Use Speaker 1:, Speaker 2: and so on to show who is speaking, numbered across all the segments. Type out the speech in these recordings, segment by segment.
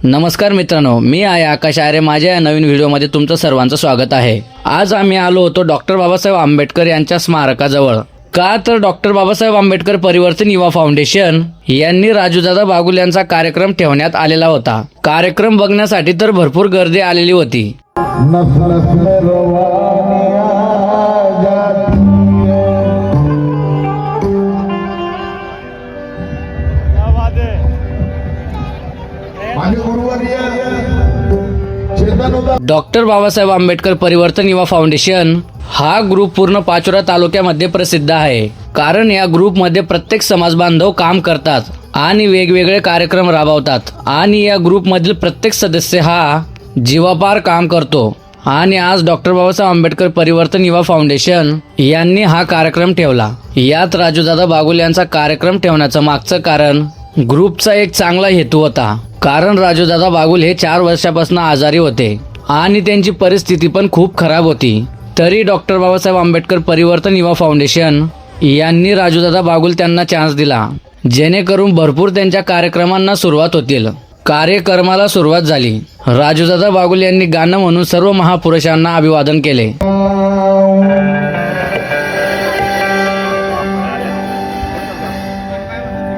Speaker 1: नमस्कार मित्रांनो, मी आहे आकाश आर्य. माझ्या या नवीन व्हिडिओमध्ये तुमचं सर्वांचं स्वागत आहे. आज आम्ही आलो होतो डॉक्टर बाबासाहेब आंबेडकर यांच्या स्मारकाजवळ. का तर डॉक्टर बाबासाहेब आंबेडकर परिवर्तन युवा फाउंडेशन यांनी राजूदादा बागुल यांचा कार्यक्रम ठेवण्यात आलेला होता. कार्यक्रम बघण्यासाठी तर भरपूर गर्दी आलेली होती. डॉक्टर बाबासाहेब आंबेडकर परिवर्तन युवा फाउंडेशन हा ग्रुप पूर्ण पाचोरा तालुक्यामध्ये प्रसिद्ध आहे. कारण या ग्रुपमध्ये प्रत्येक समाज बांधव काम करतात आणि वेगवेगळे कार्यक्रम राबवतात आणि या ग्रुपमधील प्रत्येक सदस्य हा जीवापार काम करतो. आणि आज डॉक्टर बाबासाहेब आंबेडकर परिवर्तन युवा फाउंडेशन यांनी हा कार्यक्रम ठेवला. यात राजूदादा बागुल यांचा कार्यक्रम ठेवण्याचं मागचं कारण ग्रुपचा एक चांगला हेतू होता. कारण राजूदादा बागुल हे 4 वर्षापासून आजारी होते आणि त्यांची परिस्थिती पण खूप खराब होती. तरी डॉक्टर बाबासाहेब आंबेडकर परिवर्तन युवा फाउंडेशन यांनी राजूदादा बागुल त्यांना चान्स दिला, जेणेकरून भरपूर त्यांच्या कार्यक्रमांना सुरुवात होतील. कार्यक्रमाला सुरुवात झाली. राजूदादा बागुल यांनी गाणं म्हणून सर्व महापुरुषांना अभिवादन केले.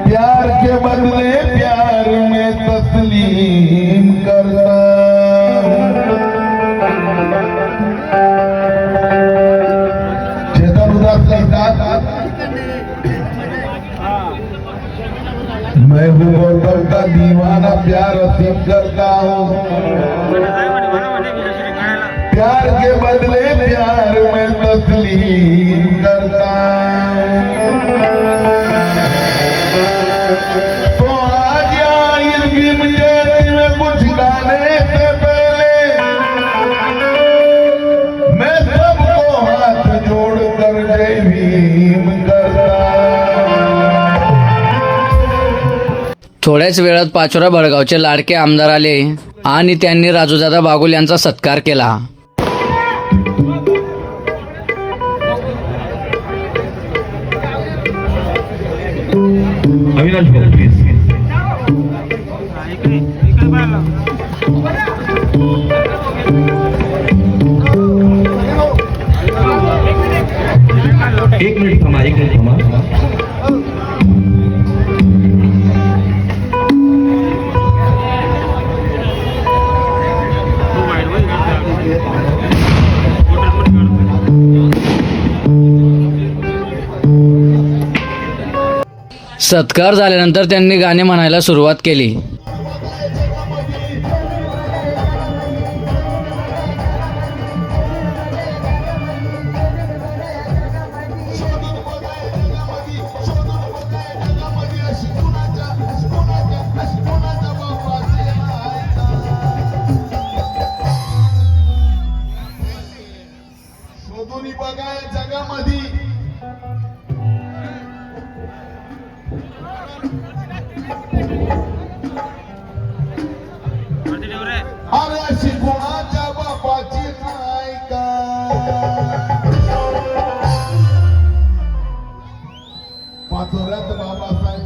Speaker 2: प्यार के बदले प्यार में तस्लीम करना, चेतन उदास लिखता, मैं हूँ गौतम का दीवाना, प्यार असीम करता हूँ. प्यार के बदले प्यार में तस्लीम करता तो आज इस भीम जयंती में कुछ गाने से पहले मैं सबको हाथ जोड़कर जय भीम करता.
Speaker 1: थोड्याच वेळात पाचोरा भडगावचे लाडके आमदार आले आणि त्यांनी राजूदादा बागुल यांचा सत्कार केला.
Speaker 2: अविनाश भाऊ प्लीज. एक मिनिट थांबा.
Speaker 1: सत्कार झाल्यानंतर त्यांनी गाणे म्हणायला सुरुवात केली.
Speaker 2: शोधून बघा या जगामध्ये अरे अशी कोणाच्या बापाची नाही का. पाचोऱ्यात बाबासाहेब,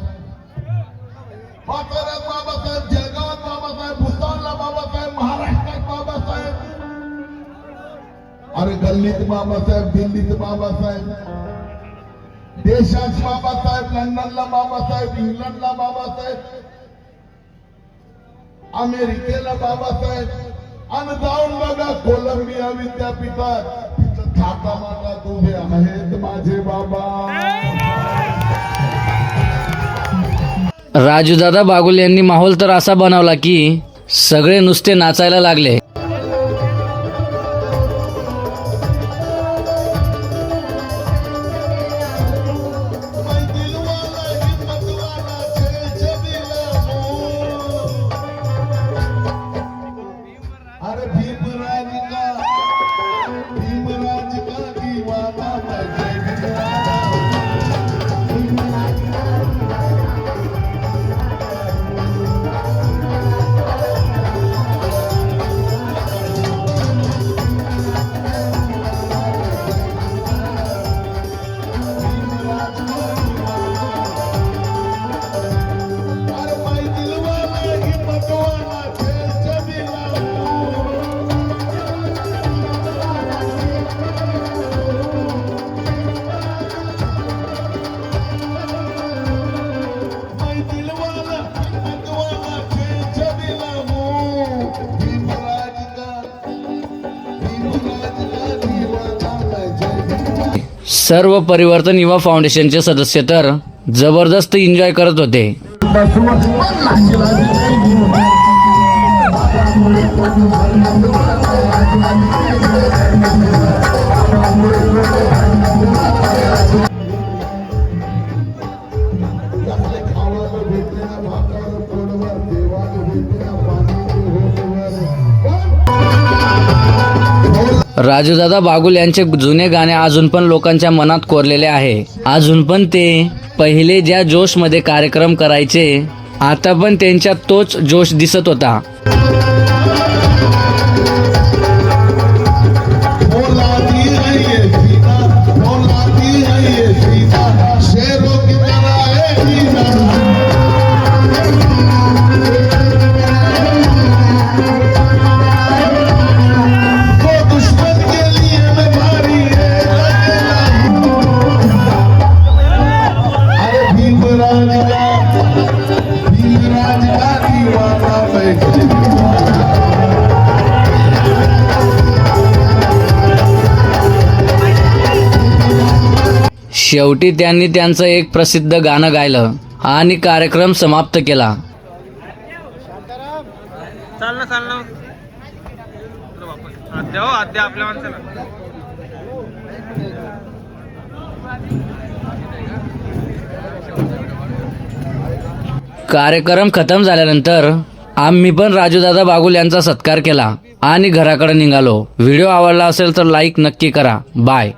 Speaker 2: जळगावात बाबासाहेब, भुसावळला बाबासाहेब, महाराष्ट्रात बाबासाहेब, अरे गल्लीत बाबासाहेब, दिल्लीत बाबासाहेब, देशात बाबासाहेब, लंडनला बाबासाहेब, इंग्लंडला बाबासाहेब, अमेरिकेला बाबासाहेब, आणि जाऊन बघा कोलंबिया विद्यापीठात तिथं थाटामाटात उभे आहेत माझे बाबा.
Speaker 1: राजूदादा बागुल यांनी माहोल तर असा बनवला की सगळे नुसते नाचायला लागले.
Speaker 2: अरे भीमराज का दीवाना
Speaker 1: सर्व परिवर्तन युवा फाउंडेशनचे सदस्य तर जबरदस्त एन्जॉय करत होते. राजूदादा बागुल यांचे जुने गाणे अजून पण लोकांच्या मनात कोरलेले आहे. अजून पण ते पहिले ज्या जोशमध्ये कार्यक्रम करायचे, आता पण त्यांच्यात तोच जोश दिसत होता. शेवटी त्यांनी त्यांचं एक प्रसिद्ध गाणं गायलं आणि कार्यक्रम समाप्त केला.
Speaker 3: चाल ना आद्या आपल्या माणसाला.
Speaker 1: कार्यक्रम खतम झाल्यानंतर आम्ही पण राजूदादा बागुल यांचा सत्कार केला आणि घराकडे निघालो. व्हिडिओ आवडला असेल तर लाईक नक्की करा. बाय.